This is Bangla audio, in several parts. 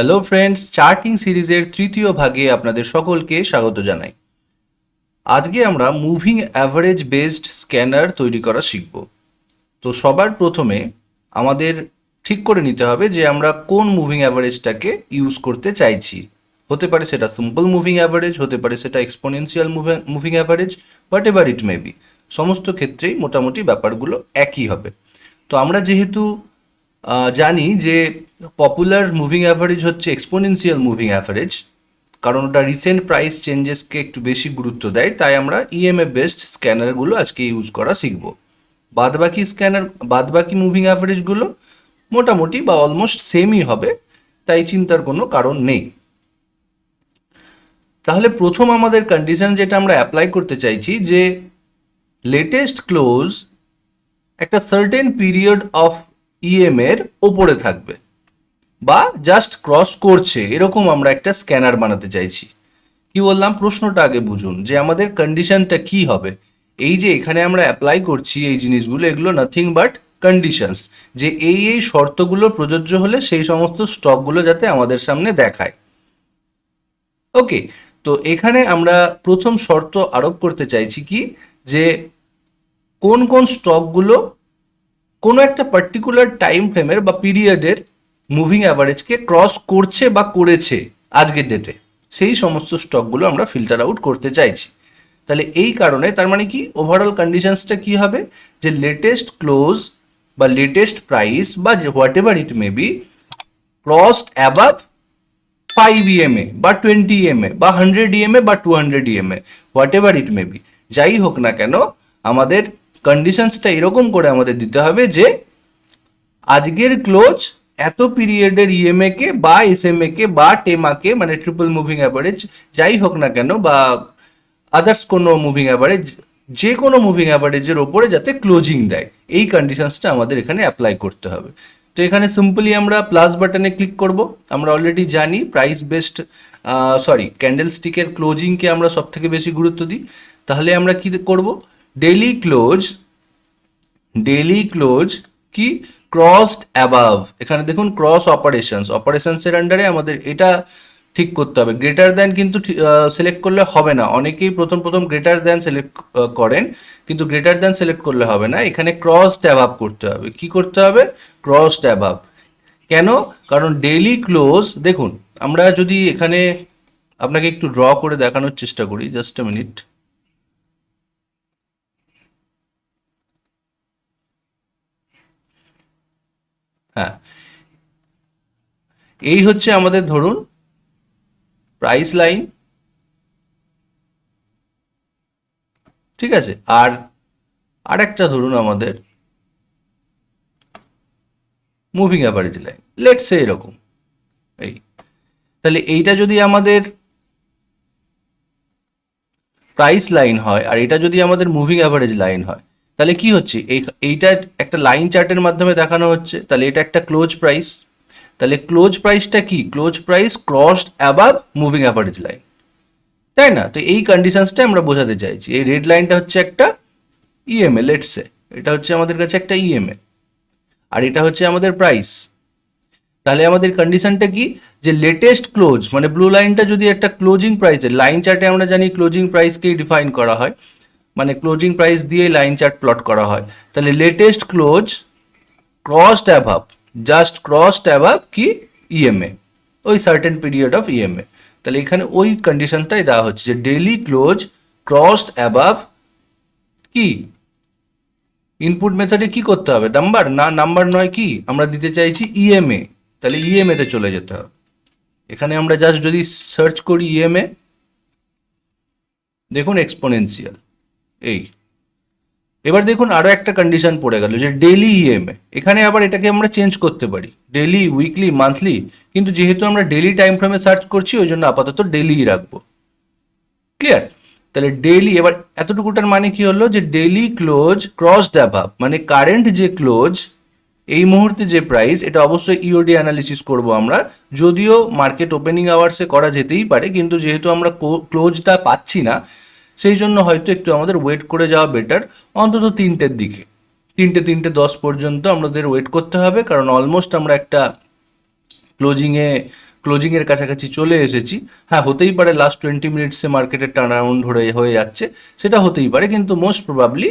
হ্যালো ফ্রেন্ডস, চার্টিং সিরিজের তৃতীয় ভাগে আপনাদের সকলকে স্বাগত জানাই। আজকে আমরা মুভিং অ্যাভারেজ বেসড স্ক্যানার তৈরি করা শিখব। তো সবার প্রথমে আমাদের ঠিক করে নিতে হবে যে আমরা কোন মুভিং অ্যাভারেজটাকে ইউজ করতে চাইছি। হতে পারে সেটা সিম্পল মুভিং অ্যাভারেজ, হতে পারে সেটা exponential moving average, what ever it may B. সমস্ত ক্ষেত্রেই মোটামুটি ব্যাপারগুলো একই হবে। তো আমরা যেহেতু জানি যে পপুলার মুভিং অ্যাভারেজ হচ্ছে এক্সপোনেনশিয়াল মুভিং অ্যাভারেজ, কারণ ওটা রিসেন্ট প্রাইস চেঞ্জেসকে একটু বেশি গুরুত্ব দেয়, তাই আমরা ইএমএ বেসড স্ক্যানারগুলো আজকে ইউজ করা শিখব। বাদবাকি মুভিং অ্যাভারেজগুলো মোটামুটি বা অলমোস্ট সেমই হবে, তাই চিন্তার কোনো কারণ নেই। তাহলে প্রথম আমাদের কন্ডিশন যেটা আমরা অ্যাপ্লাই করতে চাইছি যে লেটেস্ট ক্লোজ একটা সার্টেন পিরিয়ড অফ ইএম এর ওপরে থাকবে বা জাস্ট ক্রস করছে, এরকম আমরা একটা স্ক্যানার বানাতে চাইছি। কি বললাম, প্রশ্নটা আগে বুঝুন যে আমাদের কন্ডিশনটা কি হবে। এই যে এখানে আমরা অ্যাপ্লাই করছি এই জিনিসগুলো, এগুলো নাথিং বাট কন্ডিশনস, যে এই শর্তগুলো প্রযোজ্য হলে সেই সমস্ত স্টকগুলো যাতে আমাদের সামনে দেখায়। ওকে, তো এখানে আমরা প্রথম শর্ত আরোপ করতে চাইছি কি, যে কোন কোন স্টকগুলো কোনো একটা পার্টিকুলার টাইম ফ্রেমের বা পিরিয়ডের মুভিং অ্যাভারেজকে ক্রস করছে বা করেছে আজকের ডেটে, সেই সমস্ত স্টকগুলো আমরা ফিল্টার আউট করতে চাইছি। তাহলে এই কারণে তার মানে কি, ওভারঅল কন্ডিশনসটা কি হবে, যে লেটেস্ট ক্লোজ বা লেটেস্ট প্রাইস বা what ever it may B crossed above 5 EMA বা 20 EMA বা 100 EMA বা 200 EMA, what ever it may B, যাই হোক না কেন আমাদের কন্ডিশনসটা এরকম করে আমাদের দিতে হবে যে আজকের ক্লোজ এত পিরিয়ডের ইএমএ কে বা এসএমএ কে বা টেমাকে, মানে ট্রিপল মুভিং অ্যাভারেজ যাই হোক না কেন, বা আদার্স কোনো মুভিং অ্যাভারেজ, যে কোনো মুভিং অ্যাভারেজের ওপরে যাতে ক্লোজিং দেয়, এই কন্ডিশনসটা আমাদের এখানে অ্যাপ্লাই করতে হবে। তো এখানে সিম্পলি আমরা প্লাস বাটনে ক্লিক করব। আমরা অলরেডি জানি প্রাইস বেসড ক্যান্ডেল স্টিকের ক্লোজিংকে আমরা সব থেকে বেশি গুরুত্ব দিই। তাহলে আমরা কি করব, ডেইলি ক্লোজ কি ক্রসড অ্যাবাভ, এখানে দেখুন ক্রস অপারেশনসের আন্ডারে আমাদের এটা ঠিক করতে হবে। গ্রেটার দ্যান কিন্তু সিলেক্ট করলে হবে না, অনেকেই প্রথম প্রথম গ্রেটার দ্যান সিলেক্ট করেন, কিন্তু গ্রেটার দ্যান সিলেক্ট করলে হবে না, এখানে ক্রসড অ্যাবাভ করতে হবে। কি করতে হবে, ক্রসড অ্যাবাভ। কেন, কারণ ডেইলি ক্লোজ, দেখুন আমরা যদি এখানে আপনাকে একটু ড্র করে দেখানোর চেষ্টা করি, জাস্ট এ মিনিট। হ্যাঁ, এই হচ্ছে আমাদের ধরুন প্রাইস লাইন, ঠিক আছে, আর আরেকটা ধরুন আমাদের moving average line, let's say এরকম। এই, তাহলে এইটা যদি আমাদের প্রাইস লাইন হয় আর এটা যদি আমাদের মুভিং অ্যাভারেজ লাইন হয়, তাহলে কি হচ্ছে, এইটা একটা লাইন চার্টের মাধ্যমে দেখানো হচ্ছে, তাহলে এটা একটা ক্লোজ প্রাইস। তাহলে ক্লোজ প্রাইসটা কি, close price crossed above moving average line, তাই না? তো এই কন্ডিশনসটা আমরা বোঝাতে চাইছি। এই রেড লাইনটা হচ্ছে একটা ইএমএ, লেটস সে এটা হচ্ছে আমাদের কাছে একটা ইএমএ, আর এটা হচ্ছে আমাদের প্রাইস। তাহলে আমাদের কন্ডিশনটা কি, যে লেটেস্ট ক্লোজ, মানে ব্লু লাইনটা যদি একটা ক্লোজিং প্রাইসের লাইন চার্টে আমরা জানি ক্লোজিং প্রাইসকেই ডিফাইন করা হয়, মানে ক্লোজিং প্রাইস দিয়ে লাইন চার্ট প্লট করা হয়। তাহলে latest close crossed অ্যাভাব, just crossed অ্যাভাব কি ইএমএ, ওই সার্টেন পিরিয়ড অফ ইএমএ। তাহলে এখানে ওই কন্ডিশনটাই দেওয়া হচ্ছে যে ডেইলি ক্লোজ ক্রসড অ্যাভাব কি, ইনপুট মেথডে কি করতে হবে, নাম্বার না, নাম্বার নয়, কি আমরা দিতে চাইছি ইএমএ, তাহলে ইএমএ তে চলে যেতে হবে। এখানে আমরা জাস্ট যদি সার্চ করি ইএমএ, দেখুন এক্সপোনেনশিয়াল। এই, এবার দেখুন আরো একটা কন্ডিশন পড়ে গেল যে ডেইলি ইএমএ, এখানে আবার এটাকে আমরা চেঞ্জ করতে পারি ডেইলি, উইকলি, মান্থলি, কিন্তু যেহেতু আমরা ডেইলি টাইম ফ্রেমে সার্চ করছি ওই জন্য আপাতত ডেইলি রাখবো। ক্লিয়ার? তাহলে ডেইলি, এবার এতটুকুটার মানে কি হলো, যে ডেইলি ক্লোজ ক্রসড অ্যাভাব, মানে কারেন্ট যে ক্লোজ, এই মুহূর্তে যে প্রাইস, এটা অবশ্যই ইওডি অ্যানালিসিস করব আমরা, যদিও মার্কেট ওপেনিং আওয়ার্সে করা যেতেই পারে, কিন্তু যেহেতু আমরা ক্লোজটা পাচ্ছি না, সেই জন্য হয়তো একটু আমাদের ওয়েট করে যাওয়া বেটার, অন্তত 3টের দিকে, 3:10 পর্যন্ত আমাদের ওয়েট করতে হবে, কারণ অলমোস্ট আমরা একটা ক্লোজিংয়ের কাছাকাছি চলে এসেছি। হ্যাঁ, হতেই পারে লাস্ট 20 মিনিটসে মার্কেটের টার্ন অ্যারাউন্ড হয়ে যাচ্ছে, সেটা হতেই পারে, কিন্তু মোস্ট প্রবাবলি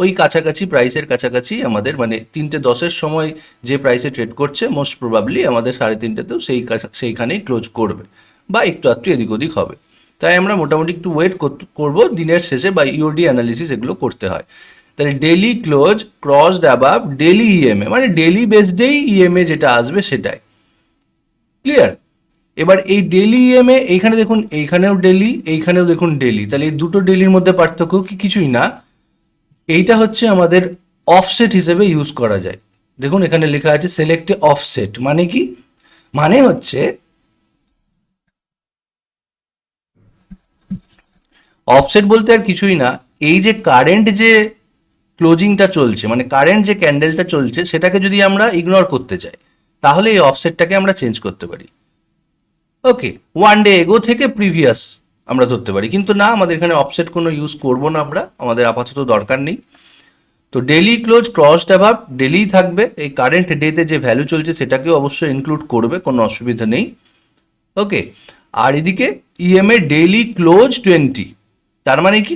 ওই কাছাকাছি প্রাইসের কাছাকাছি আমাদের, মানে 3:10-এর সময় যে প্রাইসে ট্রেড করছে মোস্ট প্রবাবলি আমাদের 3:30তেও সেইখানেই ক্লোজ করবে বা একটু এদিক ওদিক হবে। তাই আমরা মোটামুটি একটু ওয়েট করব দিনের শেষে, বা ইওডি অ্যানালিসিস এগুলো করতে হয়। তাহলে daily close crossed above daily EMA, মানে ডেলি বেসডেই ইএমএ যেটা আসবে সেটাই। ক্লিয়ার? এবার এই ডেলি ইএমএ এইখানে দেখুন, এইখানেও ডেলি, এইখানেও দেখুন ডেলি, তাহলে এই দুটো ডেলির মধ্যে পার্থক্য কি? কিছুই না। এইটা হচ্ছে আমাদের অফসেট হিসেবে ইউজ করা যায়। দেখুন এখানে লেখা আছে সিলেক্ট অফসেট, মানে কি? মানে হচ্ছে অফসেট বলতে আর কিছুই না, এই যে কারেন্ট যে ক্লোজিংটা চলছে, মানে কারেন্ট যে ক্যান্ডেলটা চলছে সেটাকে যদি আমরা ইগনোর করতে চাই তাহলে এই অফসেটটাকে আমরা চেঞ্জ করতে পারি। ওকে, 1 ডে এগো থেকে প্রিভিয়াস আমরা ধরতে পারি, কিন্তু না, আমাদের এখানে অফসেট কোনো ইউজ করব না আমরা, আমাদের আপাতত দরকার নেই। তো ডেলি ক্লোজ ক্রসড অ্যাবাভ ডেলিই থাকবে, এই কারেন্ট ডেতে যে ভ্যালু চলছে সেটাকেও অবশ্যই ইনক্লুড করবে, কোনো অসুবিধা নেই। ওকে, আর এদিকে ইএমএ ডেইলি ক্লোজ 20, তার মানে কি?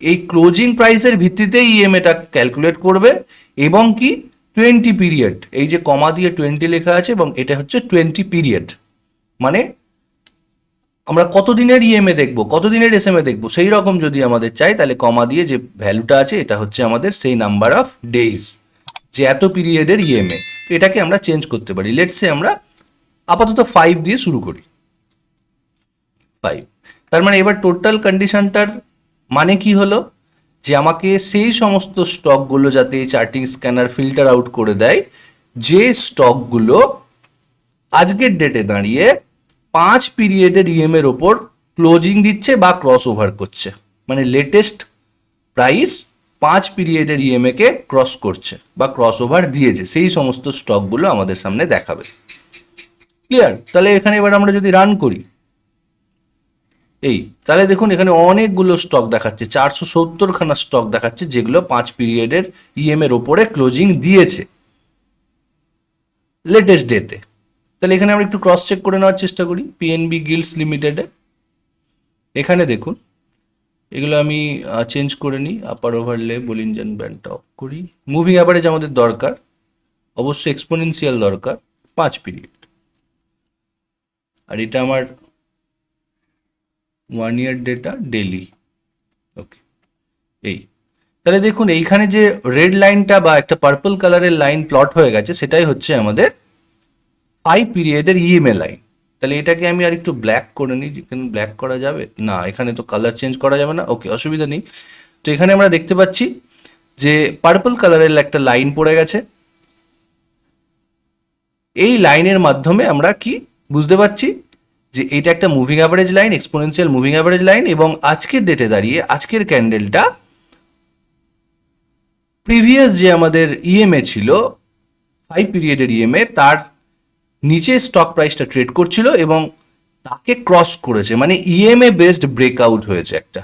এই ক্লোজিং প্রাইসের ভিত্তিতে ইএমএটা ক্যালকুলেট করবে, এবং কি 20 পিরিয়ড, এই যে কমা দিয়ে 20 লেখা আছে এবং এটা হচ্ছে 20 পিরিয়ড, মানে আমরা কতদিনের ইএমএ দেখবো, কতদিনের এসএমএ দেখবো, সেই রকম যদি আমাদের চাই তাহলে কমা দিয়ে যে ভ্যালুটা আছে এটা হচ্ছে আমাদের সেই নাম্বার অফ ডেজ, যে এত পিরিয়ডের ইএমএ। এটাকে আমরা চেঞ্জ করতে পারি। লেটসে আমরা আপাতত 5 দিয়ে শুরু করি। 5, তার মানে এবার টোটাল কন্ডিশনটার মানে কি হলো, যে আমাকে সেই সমস্ত স্টকগুলো যাতে চার্টিং স্ক্যানার ফিল্টার আউট করে দেয় যে স্টকগুলো আজকের ডেটে দাঁড়িয়ে 5 পিরিয়ডের ইএমএর ওপর ক্লোজিং দিচ্ছে বা ক্রস ওভার করছে, মানে লেটেস্ট প্রাইস 5 পিরিয়ডের ইএমএকে ক্রস করছে বা ক্রস ওভার দিয়েছে, সেই সমস্ত স্টকগুলো আমাদের সামনে দেখাবে। ক্লিয়ার? তাহলে এখানে এবার আমরা যদি রান করি এই, তাহলে দেখুন এখানে অনেকগুলো স্টক দেখাচ্ছে, 470খানা স্টক দেখাচ্ছে যেগুলো 5 পিরিয়ডের ইএমএর ওপরে ক্লোজিং দিয়েছে লেটেস্ট ডেতে। তাহলে এখানে আমরা একটু ক্রস চেক করে নেওয়ার চেষ্টা করি পিএনবি গিল্ডস লিমিটেডে। এখানে দেখুন এগুলো আমি চেঞ্জ করে নিই, আপার ওভারলে বলিনজান ব্যান্ডটা অফ করি। মুভিং অ্যাভারেজ আমাদের দরকার, অবশ্যই এক্সপোনেনশিয়াল দরকার, 5 পিরিয়ড, আর এটা আমার 1 ইয়ার ডেটা ডেলি। ওকে, এই, তাহলে দেখুন এইখানে যে রেড লাইনটা বা একটা পার্পল কালারের লাইন প্লট হয়ে গেছে সেটাই হচ্ছে আমাদের 5 পিরিয়ডের ইএমএ লাইন। তাহলে এটাকে আমি আর একটু ব্ল্যাক করে নিই, যেখানে ব্ল্যাক করা যাবে না, এখানে তো কালার চেঞ্জ করা যাবে না। ওকে, অসুবিধা নেই। তো এখানে আমরা দেখতে পাচ্ছি যে পার্পল কালারের একটা লাইন পড়ে গেছে। এই লাইনের মাধ্যমে আমরা কি বুঝতে পারছি যে এটা একটা moving average line, exponential moving average line, এবং আজকের ডেটে দাঁড়িয়ে আজকের ক্যান্ডেলটা প্রিভিয়াস যে আমাদের ইএমএ ছিল 5 পিরিয়ডের ইএমএ, তার নিচে স্টক প্রাইসটা ট্রেড করছিল এবং তাকে ক্রস করেছে, মানে ইএমএ বেসড ব্রেকআউট হয়েছে একটা।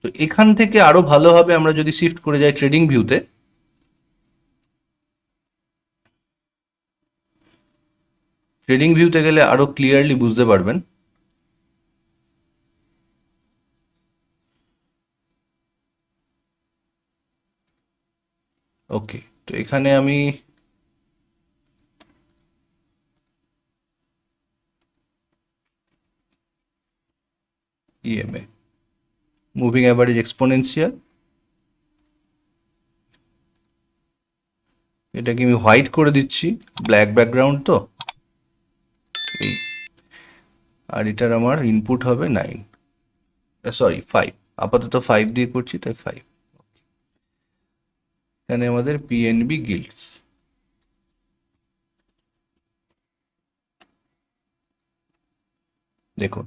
তো এখান থেকে আরো ভালো হবে আমরা যদি শিফট করে যাই ট্রেডিং ভিউতে। ট্রেডিং ভিউতে গেলে আরো ক্লিয়ারলি বুঝতে পারবেন। ওকে, তো এখানে আমি ইএমএ মুভিং অ্যাভারেজ এক্সপোনেনশিয়াল, এটাকে আমি হোয়াইট করে দিচ্ছি, ব্ল্যাক ব্যাকগ্রাউন্ড তো এই, আর এটার আমার ইনপুট হবে 9, সরি 5, আপাতত 5 দিয়ে করছি তাই 5। এখানে আমাদের পিএনবি গিল্ডস, দেখুন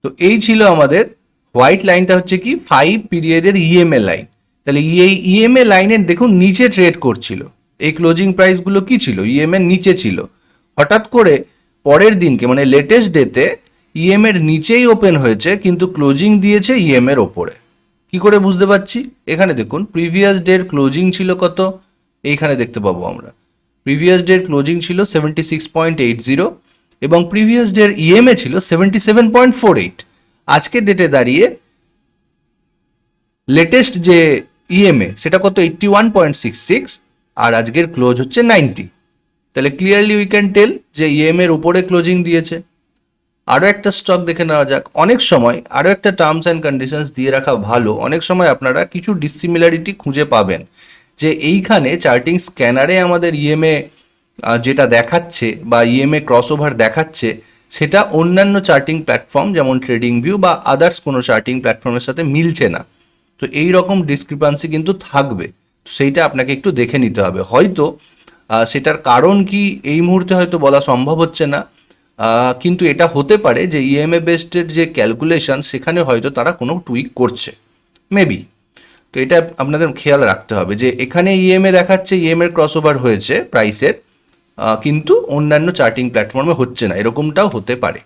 তো এই ছিল আমাদের হোয়াইট লাইনটা হচ্ছে কি 5 পিরিয়ডের ইএমএ লাইন। তাহলে এই ইএমএ লাইনের দেখুন নিচে ট্রেড করছিল, এই ক্লোজিং প্রাইসগুলো কি ছিল, ইএমএ নিচে ছিল। হঠাৎ করে পরের দিনকে মানে লেটেস্ট ডেতে ইএম এর নিচেই ওপেন হয়েছে কিন্তু ক্লোজিং দিয়েছে ইএম এর ওপরে। কি করে বুঝতে পারছি? এখানে দেখুন প্রিভিয়াস ডের ক্লোজিং ছিল কত, এইখানে দেখতে পাবো আমরা প্রিভিয়াস ডের ক্লোজিং ছিল 76.80 এবং প্রিভিয়াস ডের ইএমএ ছিল 77.48। আজকের ডেটে দাঁড়িয়ে লেটেস্ট যে ইএমএ সেটা কত 81.66, আর আজকের ক্লোজ হচ্ছে 90। তাহলে ক্লিয়ারলি উই ক্যান টেল যে ইএমএর উপরে ক্লোজিং দিয়েছে। আরও একটা স্টক দেখে নেওয়া যাক। অনেক সময় আরও একটা টার্মস অ্যান্ড কন্ডিশনস দিয়ে রাখা ভালো। অনেক সময় আপনারা কিছু ডিসিমিলারিটি খুঁজে পাবেন যে এইখানে চার্টিং স্ক্যানারে আমাদের ইএমএ যেটা দেখাচ্ছে বা ইএমএ ক্রসওভার দেখাচ্ছে সেটা অন্যান্য চার্টিং প্ল্যাটফর্ম যেমন ট্রেডিং ভিউ বা আদার্স কোনো চার্টিং প্ল্যাটফর্মের সাথে মিলছে না। তো এই রকম ডিসক্রিপান্সি কিন্তু থাকবে, তো সেইটা আপনাকে একটু দেখে নিতে হবে। হয়তো সেটার কারণ কি এই মুহূর্তে হয়তো বলা সম্ভব হচ্ছে না, কিন্তু এটা হতে পারে যে ইএমএ বেসডের যে ক্যালকুলেশন সেখানে হয়তো তারা কোনো টুইক করছে, মেবি। তো এটা আপনাদের খেয়াল রাখতে হবে যে এখানে ইএমএ দেখাচ্ছে, ইএমএর ক্রসওভার হয়েছে প্রাইসের, কিন্তু অন্যান্য চার্টিং প্ল্যাটফর্মে হচ্ছে না, এরকমটাও হতে পারে।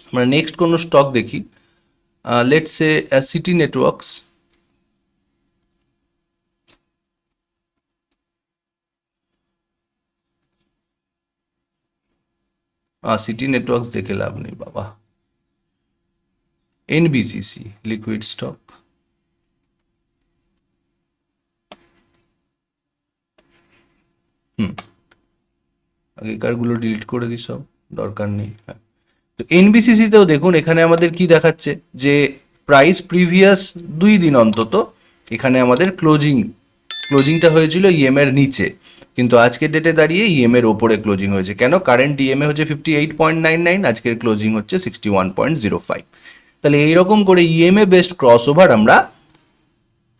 আমরা নেক্সট কোনো স্টক দেখি। Let's say City Networks. City Networks দেখে লাভ নেই বাবা। NBCC liquid stock. আগেকারগুলো ডিলিট করে দিই, সব দরকার নেই। হ্যাঁ, তো এনবিসিসিতেও দেখুন এখানে আমাদের কি দেখাচ্ছে যে প্রাইস প্রিভিয়াস 2 দিন অন্তত এখানে আমাদের ক্লোজিংটা হয়েছিল ইএমএর নিচে, কিন্তু আজকের ডেটে দাঁড়িয়ে ইএমএর ওপরে ক্লোজিং হয়েছে। কেন? কারেন্ট ইএমএ হচ্ছে 58.99, আজকের ক্লোজিং হচ্ছে 61.05। তাহলে এইরকম করে ইএমএ বেসড ক্রস ওভার আমরা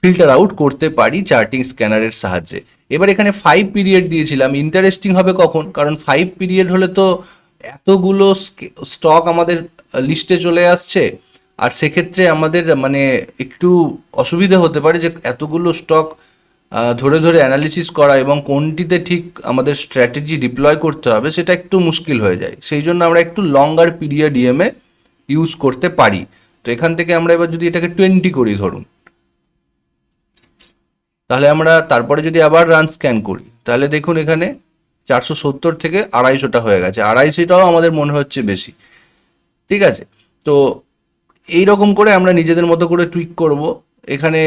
ফিল্টার আউট করতে পারি চার্টিং স্ক্যানারের সাহায্যে। এবার এখানে 5 পিরিয়ড দিয়েছিলাম, ইন্টারেস্টিং হবে কখন, কারণ 5 পিরিয়ড হলে তো এতগুলো স্টক আমাদের লিস্টে চলে আসছে, আর সেক্ষেত্রে আমাদের মানে একটু অসুবিধা হতে পারে যে এতগুলো স্টক ধরে ধরে অ্যানালিসিস করা এবং কোনটিতে ঠিক আমাদের স্ট্র্যাটেজি ডিপ্লয় করতে হবে সেটা একটু মুশকিল হয়ে যায়। সেই জন্য আমরা একটু লঙ্গার পিরিয়ড ইএমএ ইউজ করতে পারি। তো এখান থেকে আমরা এবার যদি এটাকে 20 করি ধরুন, তাহলে আমরা তারপরে যদি আবার রান স্ক্যান করি তাহলে দেখুন এখানে 470 থেকে 250টা হয়ে গেছে। 250টাও আমাদের মনে হচ্ছে বেশি। ঠিক আছে, তো এই রকম করে আমরা নিজেদের মতো করে টুইক করব। এখানে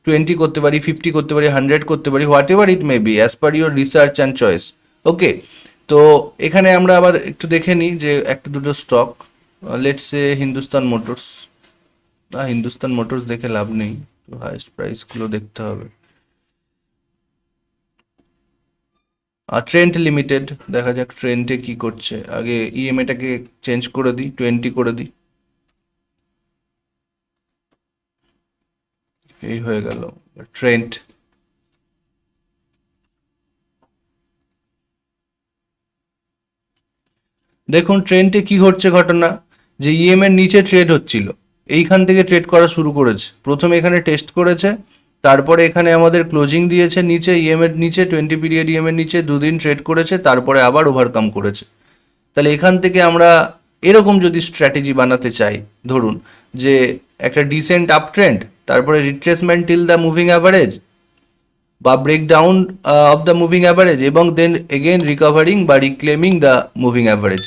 20 করতে পারি, 50 করতে পারি, 100 করতে পারি, whatever it may be as per your research and choice. Okay, তো এখানে আমরা আবার একটু দেখে নিই যে একটা দুটো stock. Let's say Hindustan motors. Hindustan motors দেখে লাভ নেই, তো হাইয়েস্ট প্রাইসগুলো দেখতে হবে। ট্রেন্ড লিমিটেড দেখা যাক ট্রেন্ডে কি করছে। আগে ইএমএটাকে চেঞ্জ করে দিই, 20 করে দিই। এই হয়ে গেল ট্রেন্ড। দেখুন ট্রেন্ডে কি ঘটছে ঘটনা, যে ইএমএর নিচে ট্রেড হচ্ছিল, এইখান থেকে ট্রেড করা শুরু করেছে। প্রথমে এখানে টেস্ট করেছে, তারপরে এখানে আমাদের ক্লোজিং দিয়েছে নিচে, ইএমএর নিচে 20 পিরিয়ড ইএমএর নিচে 2 দিন ট্রেড করেছে, তারপরে আবার ওভারকাম করেছে। তাহলে এখান থেকে আমরা এরকম যদি স্ট্র্যাটেজি বানাতে চাই, ধরুন যে একটা ডিসেন্ট আপ ট্রেন্ড, তারপরে retracement till the moving average বা breakdown of the moving average এবং দেন এগেন রিকভারিং বা reclaiming the moving average.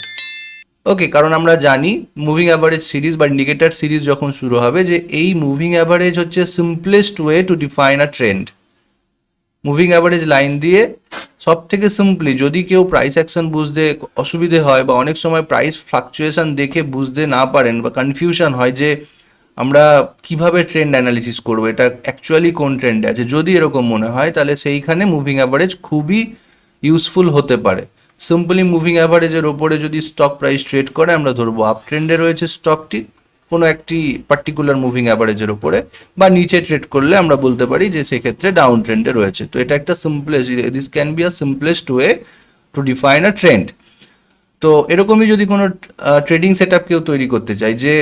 Okay, কারণ আমরা জানি মুভিং অ্যাভারেজ সিরিজ বা ইন্ডিকেটার সিরিজ যখন শুরু হবে যে এই মুভিং অ্যাভারেজ হচ্ছে simplest way to define a trend. Moving average line দিয়ে সব থেকে সিম্পলি, যদি কেউ প্রাইস অ্যাকশন বুঝতে অসুবিধে হয় বা অনেক সময় প্রাইস ফ্লাকচুয়েশন দেখে বুঝতে না পারেন বা কনফিউশন হয় যে আমরা কিভাবে ট্রেন্ড অ্যানালিসিস করবো, এটা অ্যাকচুয়ালি কোন ট্রেন্ডে আছে, যদি এরকম মনে হয় তাহলে সেইখানে মুভিং অ্যাভারেজ খুবই ইউজফুল হতে পারে। সিম্পলি মুভিং অ্যাভারেজের ওপরে যদি স্টক প্রাইস ট্রেড করে, আমরা ধরবো আপ ট্রেন্ডে রয়েছে স্টকটি কোনো একটি পার্টিকুলার মুভিং অ্যাভারেজের ওপরে, বা নিচে ট্রেড করলে আমরা বলতে পারি যে সেক্ষেত্রে ডাউন ট্রেন্ডে রয়েছে। তো এটা একটা simplest, this can be a simplest way to define a trend. তো এরকমই যদি কোনো ট্রেডিং সেট আপ কেউ তৈরি করতে চায় যে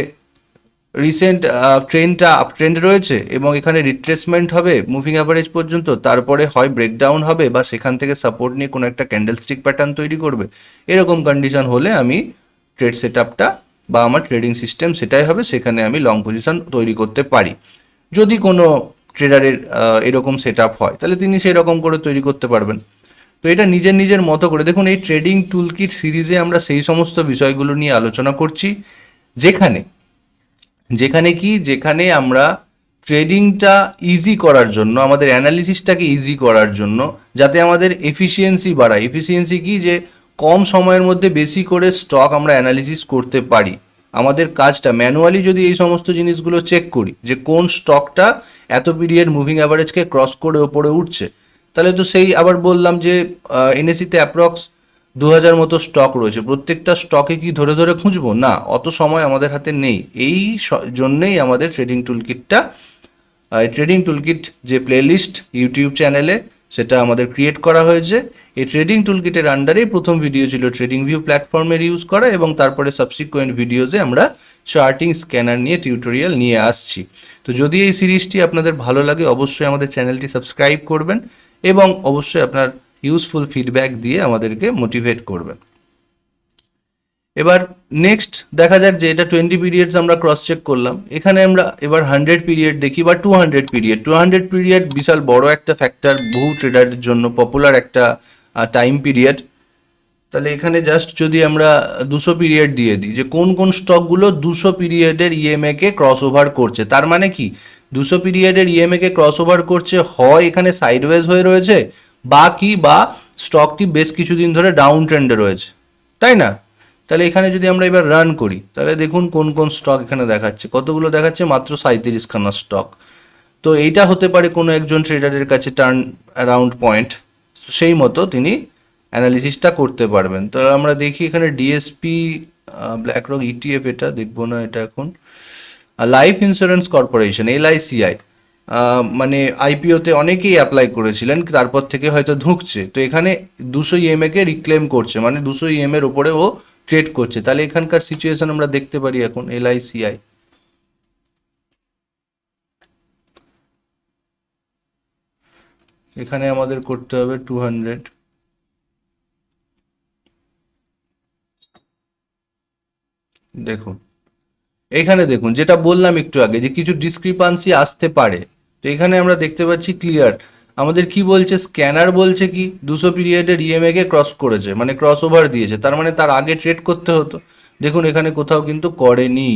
রিসেন্ট ট্রেন্ডটা আপ ট্রেন্ড রয়েছে এবং এখানে রিট্রেসমেন্ট হবে মুভিং অ্যাভারেজ পর্যন্ত, তারপরে হয় ব্রেকডাউন হবে বা সেখান থেকে সাপোর্ট নিয়ে কোনো একটা ক্যান্ডেলস্টিক প্যাটার্ন তৈরি করবে, এরকম কন্ডিশন হলে আমি ট্রেড সেট আপটা বা আমার ট্রেডিং সিস্টেম সেটাই হবে, সেখানে আমি লং পজিশন তৈরি করতে পারি। যদি কোনো ট্রেডারের এরকম সেট আপ হয় তাহলে তিনি সেই রকম করে তৈরি করতে পারবেন। তো এটা নিজের নিজের মতো করে দেখুন, এই ট্রেডিং টুলকিট সিরিজে আমরা সেই সমস্ত বিষয়গুলো নিয়ে আলোচনা করছি যেখানে যেখানে আমরা ট্রেডিংটা ইজি করার জন্য, আমাদের অ্যানালিসিসটাকে ইজি করার জন্য, যাতে আমাদের এফিসিয়েন্সি বাড়ায়। এফিসিয়েন্সি কি, যে কম সময়ের মধ্যে বেশি করে স্টক আমরা অ্যানালিসিস করতে পারি। আমাদের কাজটা ম্যানুয়ালি যদি এই সমস্ত জিনিসগুলো চেক করি যে কোন স্টকটা এত পিরিয়ড মুভিং অ্যাভারেজকে ক্রস করে ওপরে উঠছে, তাহলে তো সেই আবার বললাম যে এনএসিতে অ্যাপ্রক্স 2000 মতো স্টক রয়েছে, প্রত্যেকটা স্টকে কি ধরে ধরে খুঁজবো? না, অত সময় আমাদের হাতে নেই। এই জন্যেই আমাদের ট্রেডিং টুলকিট যে প্লেলিস্ট ইউটিউব চ্যানেলে সেটা আমাদের ক্রিয়েট করা হয়েছে। এই ট্রেডিং টুলকিটের আন্ডারেই প্রথম ভিডিও ছিল ট্রেডিং ভিউ প্ল্যাটফর্মের ইউজ করা, এবং তারপরে সাবসিকুয়েন্ট ভিডিওজে আমরা চার্টিং স্ক্যানার নিয়ে টিউটোরিয়াল নিয়ে আসছি। তো যদি এই সিরিজটি আপনাদের ভালো লাগে, অবশ্যই আমাদের চ্যানেলটি সাবস্ক্রাইব করবেন এবং অবশ্যই আপনার ইউজফুল ফিডব্যাক দিয়ে আমাদেরকে মোটিভেট করবেন। এবার নেক্সট দেখা যাক যে এটা 20 পিরিয়ডস আমরা ক্রস চেক করলাম। এখানে আমরা এবার 100 পিরিয়ড দেখি বা 200 পিরিয়ড। 200 পিরিয়ড বিশাল বড় একটা ফ্যাক্টর, বহু ট্রেডারের জন্য পপুলার একটা টাইম পিরিয়ড। তাহলে এখানে জাস্ট যদি আমরা 200 পিরিয়ড দিয়ে দিই যে কোন কোন স্টকগুলো 200 পিরিয়ডের ইএমএ কে ক্রস ওভার করছে, তার মানে কি 200 পিরিয়ডের ইএমএ কে ক্রস ওভার করছে, হয় এখানে সাইডওয়েজ হয়ে রয়েছে বা স্টকটি বেশ কিছুদিন ধরে ডাউন ট্রেন্ডে রয়েছে, তাই না? তাহলে এখানে যদি আমরা এবার রান করি, তাহলে দেখুন কোন কোন স্টক এখানে দেখাচ্ছে, কতগুলো দেখাচ্ছে, মাত্র 37খানা স্টক। তো এইটা হতে পারে কোনো একজন ট্রেডারের কাছে টার্ন অ্যারাউন্ড পয়েন্ট, সেই মতো তিনি অ্যানালিসিসটা করতে পারবেন। তো আমরা দেখি এখানে ডিএসপি, ব্ল্যাকরক ইটিএফ, এটা দেখবো না, এটা এখন লাইফ ইন্স্যুরেন্স কর্পোরেশন, এলআইসিআই, মানে আইপিওতে অনেকেই অ্যাপ্লাই করেছিলেন, তারপর থেকে হয়তো ঢুকছে। তো এখানে 200 ইএমএ কে রিক্লেম করছে, মানে 200 ইএমএর ওপরে ও ট্রেড করছে। তাহলে এখানকার সিচুয়েশন আমরা দেখতে পারি এখন এলআইসিআই। এখানে আমাদের করতে হবে 200। দেখুন এখানে দেখুন, যেটা বললাম একটু আগে যে কিছু ডিসক্রিপান্সি আসতে পারে। তো এখানে আমরা দেখতে পাচ্ছি ক্লিয়ার আমাদের কি বলছে, স্ক্যানার বলছে কি 200 পিরিয়ডের ইএমএ কে ক্রস করেছে, মানে ক্রস ওভার দিয়েছে, তার মানে তার আগে ট্রেড করতে হতো। দেখুন এখানে কোথাও কিন্তু করেনি,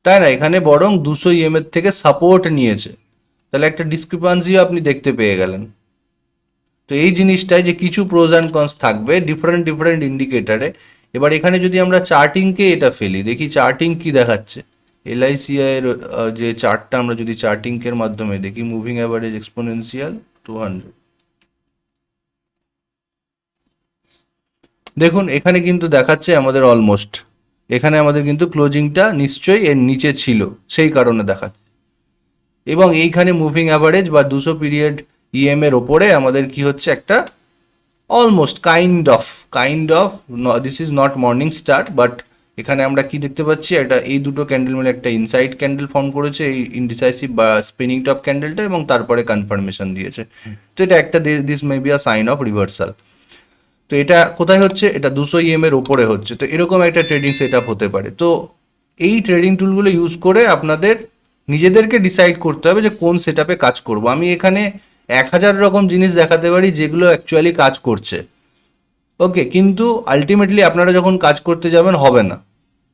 তাই না? এখানে বরং 200 ইএমএ থেকে সাপোর্ট নিয়েছে। তাহলে একটা ডিসক্রিপান্সিও আপনি দেখতে পেয়ে গেলেন। তো এই জিনিসটাই যে কিছু প্রোজ অ্যান্ড কনস থাকবে ডিফারেন্ট ডিফারেন্ট ইন্ডিকেটারে। এবার এখানে যদি আমরা চার্টিংকে এটা ফেলি, দেখি চার্টিং কি দেখাচ্ছে। এলআইসিআই এর যে চার্টটা আমরা যদি চার্টিংকের মাধ্যমে দেখি, মুভিং অ্যাভারেজ এক্সপোনেনশিয়াল 200, দেখুন এখানে কিন্তু দেখাচ্ছে আমাদের অলমোস্ট, এখানে আমাদের কিন্তু ক্লোজিংটা নিশ্চয়ই এর নিচে ছিল, সেই কারণে দেখাচ্ছে। এবং এইখানে মুভিং অ্যাভারেজ বা 200 পিরিয়ড ইএম এর ওপরে আমাদের কি হচ্ছে, একটা almost kind of this is not morning star, but এখানে আমরা কি দেখতে পাচ্ছি, একটা এই দুটো ক্যান্ডেল মিলে একটা ইনসাইড ক্যান্ডেল ফর্ম করেছে, এই ইনডিসাইসিভ বা স্পিনিং টপ ক্যান্ডেলটা, এবং তারপরে কনফার্মেশন দিয়েছে। তো এটা একটা this may be a sign of reversal. তো এটা কোথায় হচ্ছে, এটা 200 ইএম এর ওপরে হচ্ছে। তো এরকম একটা ট্রেডিং সেট আপ হতে পারে। তো এই ট্রেডিং টুলগুলো ইউজ করে আপনাদের নিজেদেরকে ডিসাইড করতে হবে যে কোন সেট আপে কাজ করবো। আমি এখানে 1000 রকম জিনিস দেখাতে পারি যেগুলো অ্যাকচুয়ালি কাজ করছে, ওকে, কিন্তু আলটিমেটলি আপনারা যখন কাজ করতে যাবেন হবে না।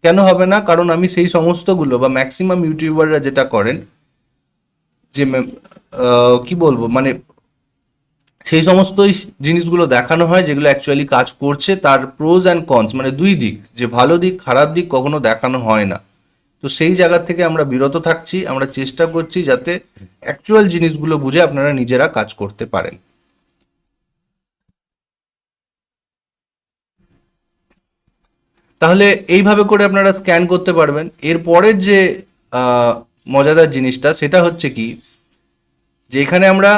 কেন হবে না? কারণ আমি সেই সমস্তগুলো বা ম্যাক্সিমাম ইউটিউবাররা যেটা করেন, যে কি বলবো, মানে সেই সমস্ত জিনিসগুলো দেখানো হয় যেগুলো অ্যাকচুয়ালি কাজ করছে, তার প্রোজ অ্যান্ড কনস, মানে দুই দিক, যে ভালো দিক খারাপ দিক কখনো দেখানো হয় না। তো সেই জায়গা থেকে আমরা বিরত থাকছি, আমরা চেষ্টা করছি যাতে অ্যাকচুয়াল জিনিসগুলো বুঝে আপনারা নিজেরা কাজ করতে পারেন। তাহলে এইভাবে করে আপনারা স্ক্যান করতে পারবেন। এর পরের যে আহ, মজাদার জিনিসটা সেটা হচ্ছে কি, যে এখানে আমরা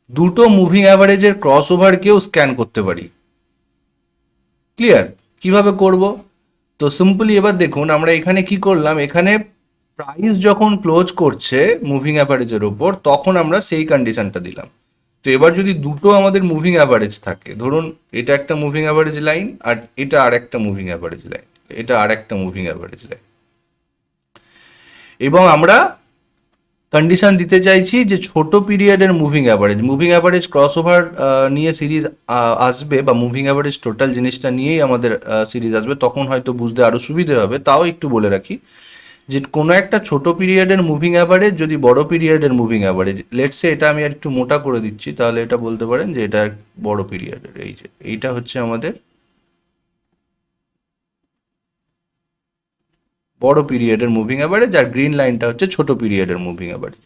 দুটো মুভিং অ্যাভারেজের ক্রস ওভারকেও স্ক্যান করতে পারি। ক্লিয়ার? কিভাবে করব? তো সিম্পলি এবার দেখুন আমরা এখানে কি করলাম, এখানে প্রাইস যখন ক্লোজ করছে মুভিং অ্যাভারেজের ওপর, তখন আমরা সেই কন্ডিশনটা দিলাম। তো এবার যদি দুটো আমাদের মুভিং অ্যাভারেজ থাকে, ধরুন এটা একটা মুভিং অ্যাভারেজ লাইন আর এটা আর একটা মুভিং অ্যাভারেজ লাইন, এটা আর একটা মুভিং অ্যাভারেজ লাইন, এবং আমরা কন্ডিশন দিতে চাইছি যে ছোট পিরিয়ডের মুভিং অ্যাভারেজ ক্রস ওভার নিয়ে সিরিজ আসবে, বা মুভিং অ্যাভারেজ টোটাল জিনিসটা নিয়েই আমাদের সিরিজ আসবে, তখন হয়তো বুঝতে আরও সুবিধে হবে। তাও একটু বলে রাখি যে কোনো একটা ছোট পিরিয়ডের মুভিং অ্যাভারেজ যদি বড় পিরিয়ডের মুভিং অ্যাভারেজ, লেটসে এটা আমি আর একটু মোটা করে দিচ্ছি, তাহলে এটা বলতে পারেন যে এটা বড় পিরিয়ডের, এই যে এইটা হচ্ছে আমাদের বড় পিরিয়ডের মুভিং অ্যাভারেজ, আর গ্রিন লাইনটা হচ্ছে ছোট পিরিয়ডের মুভিং অ্যাভারেজ।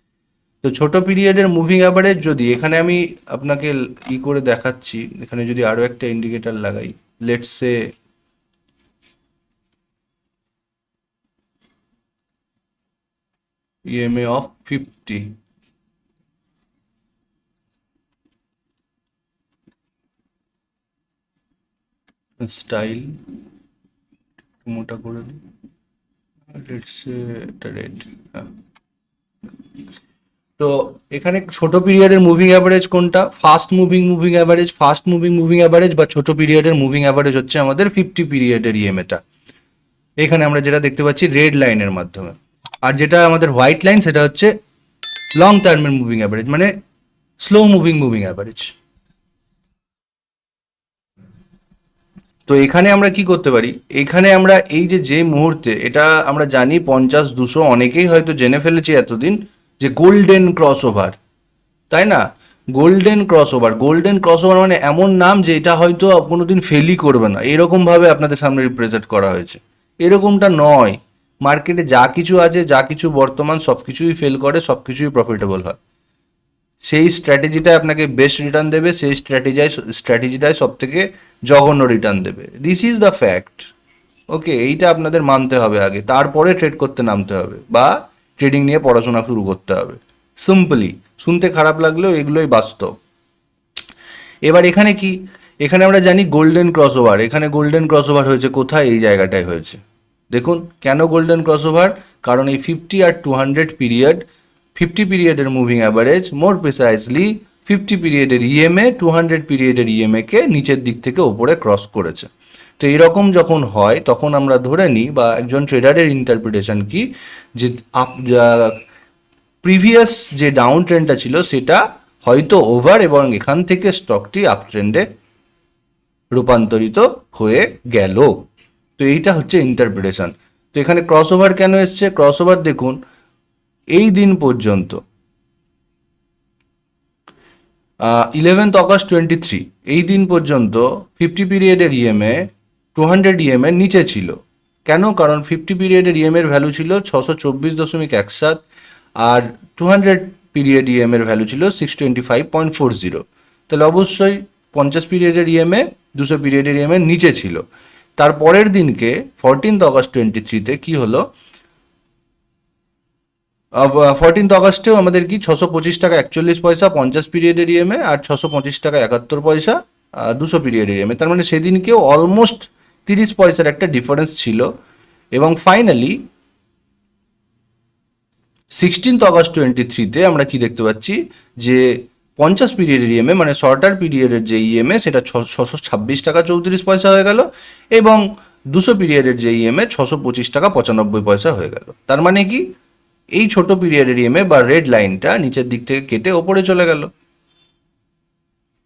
তো ছোট পিরিয়ডের মুভিং অ্যাভারেজ যদি এখানে আমি আপনাকে করে দেখাচ্ছি, এখানে যদি আরও একটা ইন্ডিকেটর লাগাই, let's say EMA of 50, style মোটা করে দিই, লেটস সে এটা রেড। হ্যাঁ, তো এখানে ছোট পিরিয়ডের মুভিং অ্যাভারেজ কোনটা, ফাস্ট মুভিং অ্যাভারেজ বা ছোট পিরিয়ডের মুভিং অ্যাভারেজ হচ্ছে আমাদের 50 পিরিয়ডের ইএমএটা। এখানে আমরা যেটা দেখতে পাচ্ছি রেড লাইনের মাধ্যমে, আর যেটা আমাদের হোয়াইট লাইন সেটা হচ্ছে লং টার্মের মুভিং অ্যাভারেজ, মানে স্লো মুভিং অ্যাভারেজ। তো এখানে আমরা কি করতে পারি, এখানে আমরা এই যে মুহূর্তে এটা আমরা জানি 50-200 অনেকেই হয়তো জেনে ফেলেছি এতদিন যে গোল্ডেন ক্রস ওভার, তাই না? গোল্ডেন ক্রস ওভার মানে এমন নাম যে এটা হয়তো কোনোদিন ফেলই করবে না, এরকমভাবে আপনাদের সামনে রিপ্রেজেন্ট করা হয়েছে। এরকমটা নয়, মার্কেটে যা কিছু আছে, যা কিছু বর্তমান, সব কিছুই ফেল করে, সব কিছুই প্রফিটেবল হয়। সেই স্ট্র্যাটেজিটাই আপনাকে বেস্ট রিটার্ন দেবে, সেই স্ট্র্যাটেজিটাই সব থেকে জঘন্য রিটার্ন দেবে। This is the fact. Okay, এইটা আপনাদের মানতে হবে আগে, তারপরে ট্রেড করতে নামতে হবে বা ট্রেডিং নিয়ে পড়াশোনা শুরু করতে হবে। সিম্পলি, শুনতে খারাপ লাগলেও এগুলোই বাস্তব। এবার এখানে কি, এখানে আমরা জানি গোল্ডেন ক্রস ওভার, এখানে গোল্ডেন ক্রস ওভার হয়েছে কোথায়, এই জায়গাটায় হয়েছে। দেখুন কেন গোল্ডেন ক্রস ওভার, কারণ এই 50 আর 200 পিরিয়ড, 50 পিরিয়ডের মুভিং অ্যাভারেজ, মোর প্রিসাইজলি 50 পিরিয়ডের ইএমএ 200 পিরিয়ডের ইএমএকে নিচের দিক থেকে ওপরে ক্রস করেছে। তো এরকম যখন হয় তখন আমরা ধরে নিই, বা একজন ট্রেডারের ইন্টারপ্রিটেশন কি, যে প্রিভিয়াস যে ডাউন ট্রেন্ডটা ছিল সেটা হয়তো ওভার, এবং এখান থেকে স্টকটি আপ ট্রেন্ডে রূপান্তরিত হয়ে গেল। তো এইটা হচ্ছে ইন্টারপ্রিটেশন। তো এখানে ক্রস ওভার কেন এসছে, ক্রস ওভার দেখুন এই দিন পর্যন্ত 11th August 23, এই দিন পর্যন্ত 50 পিরিয়ডের ইএমএ 200 ইএমএ নিচে ছিল। কেন, কারণ 50 পিরিয়ডের ইএমএর ভ্যালু ছিল 624.17, আর 200 পিরিয়ড ইএমএর ভ্যালু ছিল 625.40। তাহলে অবশ্যই 50 পিরিয়ডের ইএমএ 200 পিরিয়ডের ইএমএ নিচে ছিল। তারপরের দিনকে 14th August 23-তে কি হলো, 14th অগস্টেও আমাদের কি 625 টাকা 41 পয়সা 50 পিরিয়ডের ইএমএ, আর 625 টাকা 71 পয়সা 200 পিরিয়ডের ইএমএ। তার মানে সেদিনকেও অলমোস্ট 30 পয়সার একটা ডিফারেন্স ছিল। এবং ফাইনালি 16th August 23-তে আমরা কি দেখতে পাচ্ছি, যে 50 পিরিয়ডের ইএমএ মানে শর্টার পিরিয়ডের যে ইএমএ সেটা 626 টাকা 34 পয়সা হয়ে গেল, এবং 200 পিরিয়ডের যে ইএমএ 625 টাকা 95 পয়সা হয়ে গেল। তার মানে কি, এই ছোট পিরিয়ডের ইএমএ বা রেড লাইনটা নিচের দিক থেকে কেটে ওপরে চলে গেল,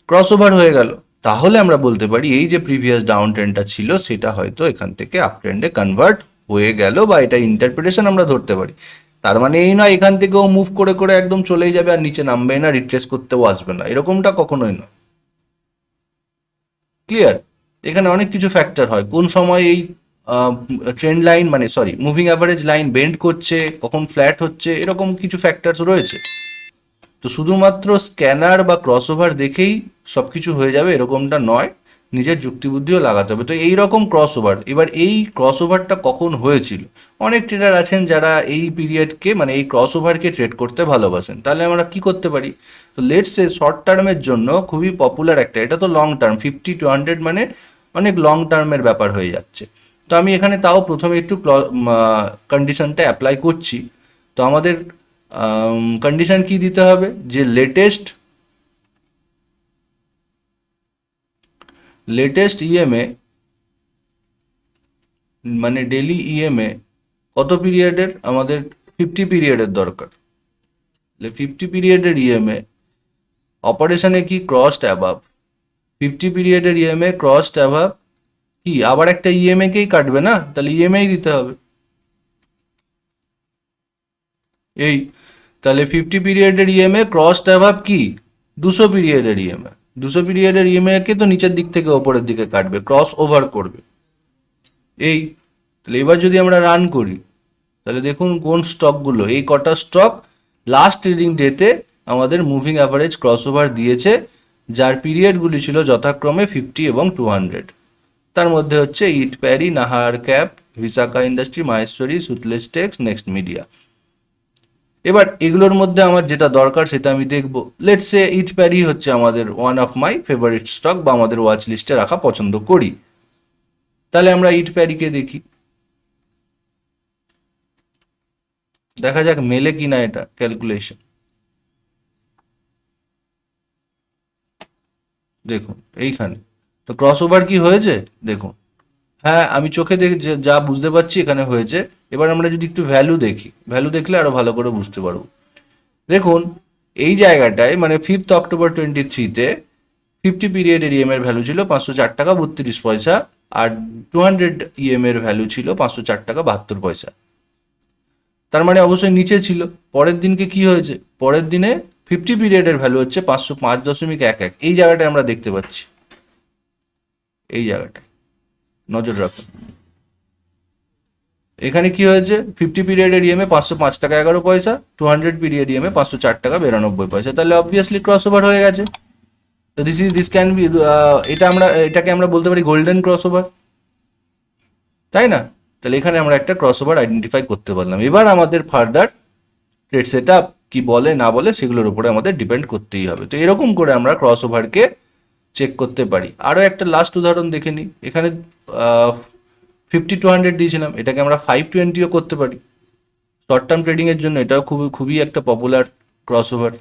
ক্রস ওভার হয়ে গেল। তাহলে আমরা বলতে পারি এই যে প্রিভিয়াস ডাউন ট্রেন্ডটা ছিল সেটা হয়তো এখান থেকে আপ ট্রেন্ডে কনভার্ট হয়ে গেল, বা এটা ইন্টারপ্রিটেশন আমরা ধরতে পারি। তার মানে এই নয় এখান থেকেও মুভ করে করে একদম চলেই যাবে আর নিচে নামবে না, রিট্রেস করতেও আসবে না, এরকমটা কখনোই নয়। ক্লিয়ার? এখানে অনেক কিছু ফ্যাক্টর হয়, কোন সময় এই ট্রেন্ড লাইন মানে sorry moving average line bend করছে, কখন ফ্ল্যাট হচ্ছে, এরকম কিছু ফ্যাক্টরস রয়েছে। তো শুধুমাত্র স্ক্যানার বা ক্রসওভার দেখেই সব কিছু হয়ে যাবে এরকমটা নয়, নিজের যুক্তিবুদ্ধিও লাগাতে হবে। তো এই রকম ক্রসওভার, এবার এই ক্রসওভারটা কখন হয়েছিল, অনেক ট্রেডার আছেন যারা এই পিরিয়ডকে মানে এই ক্রসওভারকে ট্রেড করতে ভালোবাসেন। তাহলে আমরা কি করতে পারি, তো লেটস সে শর্ট টার্মের জন্য খুবই পপুলার একটা, এটা তো লং টার্ম 50-100 মানে অনেক লং টার্মের ব্যাপার হয়ে যাচ্ছে। তো আমি এখানে তাও প্রথমে একটু কন্ডিশনটা অ্যাপ্লাই করছি। তো আমাদের কন্ডিশন কি দিতে হবে, যে লেটেস্ট ইএমএ মানে ডেলি ইএমএ কত পিরিয়ডের, আমাদের 50 পিরিয়ডের দরকার। 50 পিরিয়ডের ইএমএ অপারেশনে কি ক্রসড অ্যাবাভ, 50 পিরিয়ডের ইএমএ ক্রসড অ্যাবাভ কি আবার একটা ইএমএ কেই কাটবে না, তাহলে ইএমআই দিতে হবে। এই তাহলে 50 পিরিয়ডের ইএমএ ক্রসড অ্যাবাভ কি 200 পিরিয়ডের ইএমএ, 200 পিরিয়ডের ইএমএ কে তো নিচের দিক থেকে ওপরের দিকে কাটবে, ক্রস ওভার করবে। এই তাহলে এবার যদি আমরা রান করি তাহলে দেখুন কোন স্টকগুলো, এই কটা স্টক লাস্ট ট্রেডিং ডেতে আমাদের মুভিং অ্যাভারেজ ক্রসওভার দিয়েছে, যার পিরিয়ডগুলি ছিল যথাক্রমে 50 এবং 200। তার মধ্যে হচ্ছে EID Parry, Nahar cap, Visaka industry, Maheshwari, Sutlej tex, next media. এবার এগুলোর মধ্যে আমার যেটা দরকার সেটা আমি দেখব। লেটস সে ইট প্যারি হচ্ছে আমাদের one of my favourite stock বা আমাদের ওয়াচ লিস্টে রাখা পছন্দ করি, তাহলে আমরা ইট প্যারিকে দেখি, দেখা যাক মেলে কিনা এটা ক্যালকুলেশন। দেখুন এইখানে তো ক্রস ওভার কি হয়েছে দেখুন, হ্যাঁ আমি চোখে দেখে যা বুঝতে পারছি এখানে হয়েছে। এবার আমরা যদি একটু ভ্যালু দেখি, ভ্যালু দেখলে আরো ভালো করে বুঝতে পারবো। দেখুন এই জায়গাটায় মানে 5 অক্টোবর 2023-তে 50 পিরিয়ডের ইএম এর ভ্যালু ছিল 504 টাকা 32 পয়সা, আর 200 ইএম এর ভ্যালু ছিল 504 টাকা 72 পয়সা। তার মানে অবশ্যই নিচে ছিল। পরের দিনকে কি হয়েছে, পরের দিনে 50 পিরিয়ডের ভ্যালু হচ্ছে 505.11, এই জায়গাটায় আমরা দেখতে পাচ্ছি, এই জায়গাটায় নজর রাখুন। এখানে কি হয়েছে, 50 পিরিয়ডের ইএমএ 505 টাকা 11 পয়সা, 200 পিরিয়ড ইএমএ 504 টাকা 92 পয়সা, তাহলে অবভিয়াসলি ক্রস ওভার হয়ে গেছে। তো দিস ক্যান বি, এটাকে আমরা বলতে পারি গোল্ডেন ক্রস ওভার, তাই না? তাহলে এখানে আমরা একটা ক্রস ওভার আইডেন্টিফাই করতে পারলাম। এবার আমাদের ফার্দার ট্রেড সেট আপ কি বলে না বলে সেগুলোর উপরে আমাদের ডিপেন্ড করতেই হবে। তো এরকম করে আমরা ক্রস ওভারকে চেক করতে পারি। আরও একটা লাস্ট উদাহরণ দেখে নিই, এখানে 50-200 দিয়েছিলাম, এটাকে আমরা 520ও করতে পারি। শর্ট টার্ম ট্রেডিংয়ের জন্য এটাও খুবই একটা পপুলার ক্রস ওভার।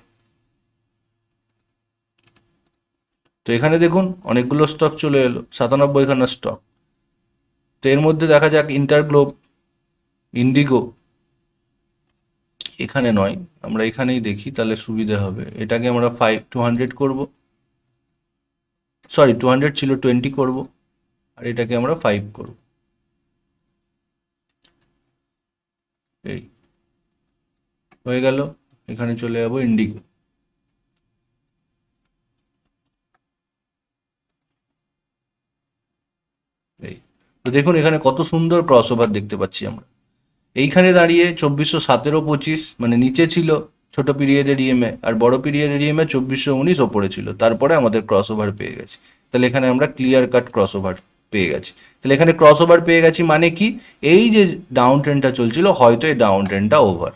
তো এখানে দেখুন অনেকগুলো স্টক চলে এলো, 97খানা স্টক। তো এর মধ্যে দেখা যাক ইন্টারগ্লোব, ইন্ডিগো, এখানে নয় আমরা এখানেই দেখি তাহলে সুবিধা হবে। এটাকে আমরা 200 করব, সরি 200 ছিল 20 করব, আর এটাকে আমরা 5 করব। এই হয়ে গেল। এখানে চলে যাবো ইন্ডিগো। এই তো দেখুন এখানে কত সুন্দর ক্রস ওভার দেখতে পাচ্ছি আমরা। এইখানে দাঁড়িয়ে 2417-25 মানে নিচে ছিল ছোট পিরিয়ডের ইএমএ, আর বড় পিরিয়ডের ইএমএ 2419 ওপরে ছিল, তারপরে আমাদের ক্রস ওভার পেয়ে গেছি। তাহলে এখানে আমরা ক্লিয়ার কাট ক্রস ওভার পেয়ে গেছি। তাহলে এখানে ক্রস ওভার পেয়ে গেছি মানে কি, এই যে ডাউন ট্রেন্ডটা চলছিল হয়তো এই ডাউন ট্রেন্ডটা ওভার।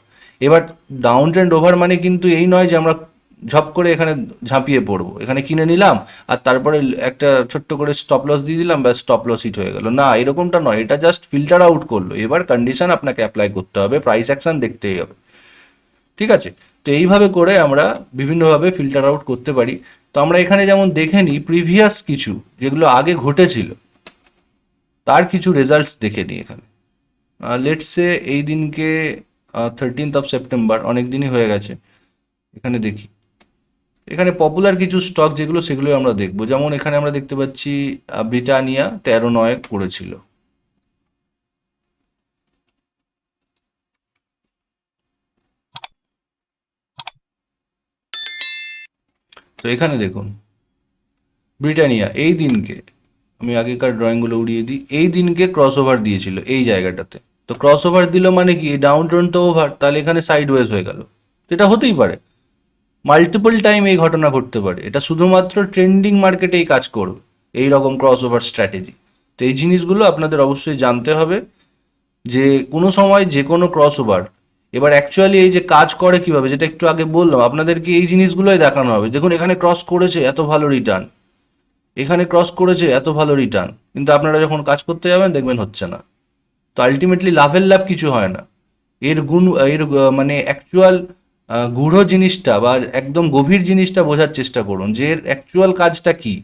এবার ডাউন ট্রেন্ড ওভার মানে কিন্তু এই নয় যে আমরা ঝপ করে এখানে ঝাঁপিয়ে পড়বো, এখানে কিনে নিলাম আর তারপরে একটা ছোট্ট করে স্টপ লস দিয়ে দিলাম, ব্যাস স্টপ লস হিট হয়ে গেল, না এরকমটা নয়। এটা জাস্ট ফিল্টার আউট করলো, এবার কন্ডিশন আপনাকে অ্যাপ্লাই করতে হবে, প্রাইস অ্যাকশন দেখতেই হবে, ঠিক আছে? তো এইভাবে করে আমরা বিভিন্নভাবে ফিল্টার আউট করতে পারি। তো আমরা এখানে যেমন দেখে নিই প্রিভিয়াস কিছু যেগুলো আগে ঘটেছিল তার কিছু রেজাল্টস দেখে নিই এখানে। লেটসে এই দিনকে 13 সেপ্টেম্বর, অনেক দিনই হয়ে গেছে। এখানে দেখি, এখানে পপুলার কিছু স্টক যেগুলো সেগুলো আমরা দেখবো। যেমন এখানে আমরা দেখতে পাচ্ছি ব্রিটানিয়া 13-9 করেছিল। তো এখানে দেখুন ব্রিটানিয়া এই দিনকে, আমি আগেকার ড্রয়িংগুলো উড়িয়ে দিই, এই দিনকে ক্রস ওভার দিয়েছিল এই জায়গাটাতে। তো ক্রস ওভার দিল মানে কি ডাউন ট্রেন্ড তো ওভার, তাহলে এখানে সাইড ওয়েজ হয়ে গেল। এটা হতেই পারে, মাল্টিপল টাইম এই ঘটনা ঘটতে পারে, এটা শুধুমাত্র ট্রেন্ডিং মার্কেটেই কাজ করবে এই রকম ক্রস ওভার স্ট্র্যাটেজি। তো এই জিনিসগুলো আপনাদের অবশ্যই জানতে হবে যে কোনো সময় যে কোনো ক্রস ওভার এবার অ্যাকচুয়ালি এই যে কাজ করে কিভাবে, যেটা একটু আগে বললাম আপনাদেরকে, এই জিনিসগুলোই দেখানো হবে। দেখুন এখানে ক্রস করেছে এত ভালো রিটার্ন, এখানে ক্রস করেছে এত ভালো রিটার্ন, কিন্তু আপনারা যখন কাজ করতে যাবেন দেখবেন হচ্ছে না। তো আলটিমেটলি লাভের লাভ কিছু হয় না। মানে অ্যাকচুয়াল গূঢ় জিনিসটা বা একদম গভীর জিনিসটা বোঝার চেষ্টা করুন যে এর অ্যাকচুয়াল কাজটা কি,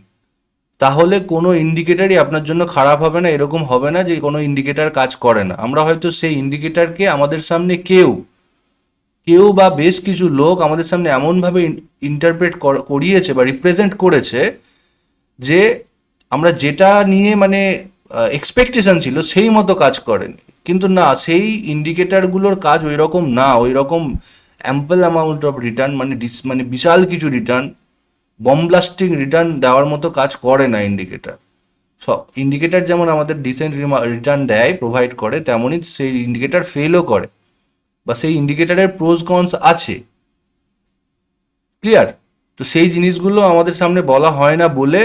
তাহলে কোনো ইন্ডিকেটারই আপনার জন্য খারাপ হবে না। এরকম হবে না যে কোনো ইন্ডিকেটার কাজ করে না। আমরা হয়তো সেই ইন্ডিকেটারকে আমাদের সামনে কেউ কেউ বা বেশ কিছু লোক আমাদের সামনে এমনভাবে ইন্টারপ্রেট করিয়েছে বা রিপ্রেজেন্ট করেছে যে আমরা যেটা নিয়ে মানে এক্সপেকটেশন ছিল সেই মতো কাজ করেনি। কিন্তু না, সেই ইন্ডিকেটারগুলোর কাজ ওই রকম না, ওই রকম অ্যাম্পল অ্যামাউন্ট অফ রিটার্ন মানে বিশাল কিছু রিটার্ন, বম ব্লাস্টিং রিটার্ন দেওয়ার মতো কাজ করে না ইন্ডিকেটার। সব ইন্ডিকেটার যেমন আমাদের ডিসেন্ট রিটার্ন দেয়, প্রোভাইড করে, তেমনই সেই ইন্ডিকেটার ফেলও করে, বা সেই ইন্ডিকেটারের প্রোজ কনস আছে। ক্লিয়ার? তো সেই জিনিসগুলো আমাদের সামনে বলা হয় না বলে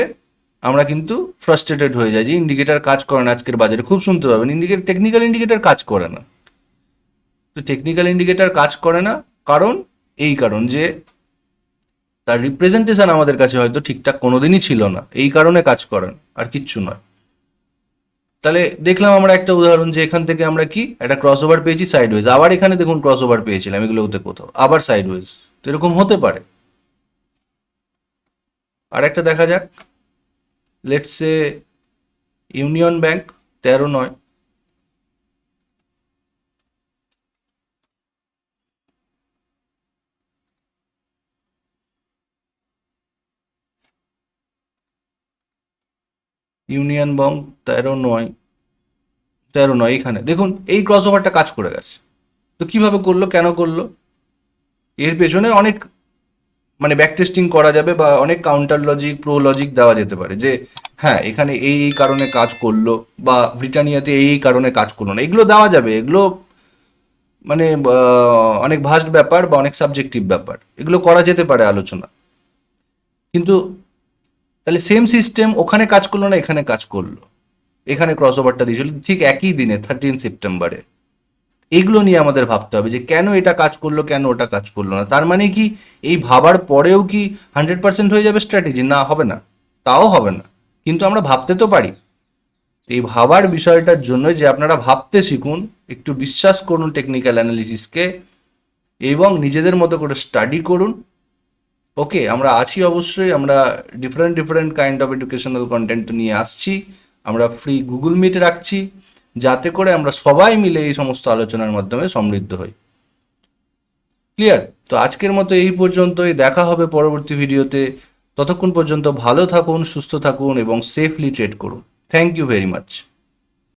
আমরা কিন্তু ফ্রাস্ট্রেটেড হয়ে যাই যে ইন্ডিকেটার কাজ করে না আজকের বাজারে। খুব শুনতে পাবেন টেকনিক্যাল ইন্ডিকেটার কাজ করে না। তো টেকনিক্যাল ইন্ডিকেটার কাজ করে না কারণ এই কারণ যে তার রিপ্রেজেন্টেশন আমাদের কাছে হয়তো ঠিকঠাক কোনোদিনই ছিল না, এই কারণে কাজ করে না, আর কিচ্ছু নয়। তাহলে দেখলাম আমরা একটা উদাহরণ যে এখান থেকে আমরা কি একটা ক্রস ওভার পেয়েছি সাইডওয়েজ, আবার এখানে দেখুন ক্রস ওভার পেয়েছিলাম এগুলোতে কোথাও, আবার সাইডওয়েজ। তো এরকম হতে পারে। আর একটা দেখা যাক, let's say union bank 13-9, union bank 13-9, 13-9 এখানে দেখুন এই ক্রস ওভারটা কাজ করে গেছে। তো কিভাবে করলো, কেন করলো, এর পেছনে অনেক মানে ব্যাক টেস্টিং করা যাবে বা অনেক কাউন্টার লজিক, প্রো লজিক দেওয়া যেতে পারে যে হ্যাঁ এখানে এই কারণে কাজ করলো, বা ব্রিটানিয়াতে এই কারণে কাজ করলো না, এগুলো দেওয়া যাবে। এগুলো মানে অনেক ভাস্ট ব্যাপার বা অনেক সাবজেক্টিভ ব্যাপার, এগুলো করা যেতে পারে আলোচনা। কিন্তু তাহলে সেম সিস্টেম ওখানে কাজ করলো না, এখানে কাজ করলো, এখানে ক্রস ওভারটা দিয়েছিল ঠিক একই দিনে 13 সেপ্টেম্বরে। এগুলো নিয়ে আমাদের ভাবতে হবে যে কেন এটা কাজ করলো, কেন ওটা কাজ করলো না। তার মানে কি এই ভাবার পরেও কি 100% হয়ে যাবে স্ট্র্যাটেজি? না, হবে না, তাও হবে না। কিন্তু আমরা ভাবতে তো পারি। এই ভাবার বিষয়টার জন্য যে আপনারা ভাবতে শিখুন, একটু বিশ্বাস করুন টেকনিক্যাল অ্যানালিসিসকে, এবং নিজেদের মতো করে স্টাডি করুন। ওকে, আমরা আছি অবশ্যই, আমরা different different kind of educational content নিয়ে আসছি। আমরা ফ্রি গুগল মিট রাখছি, যাতে করে আমরা সবাই মিলে এই সমস্ত আলোচনার মাধ্যমে সমৃদ্ধ হই। ক্লিয়ার? তো আজকের মতো এই পর্যন্তই, দেখা হবে পরবর্তী ভিডিওতে। ততক্ষণ পর্যন্ত ভালো থাকুন, সুস্থ থাকুন এবং সেফলি ট্রেড করুন। Thank you very much.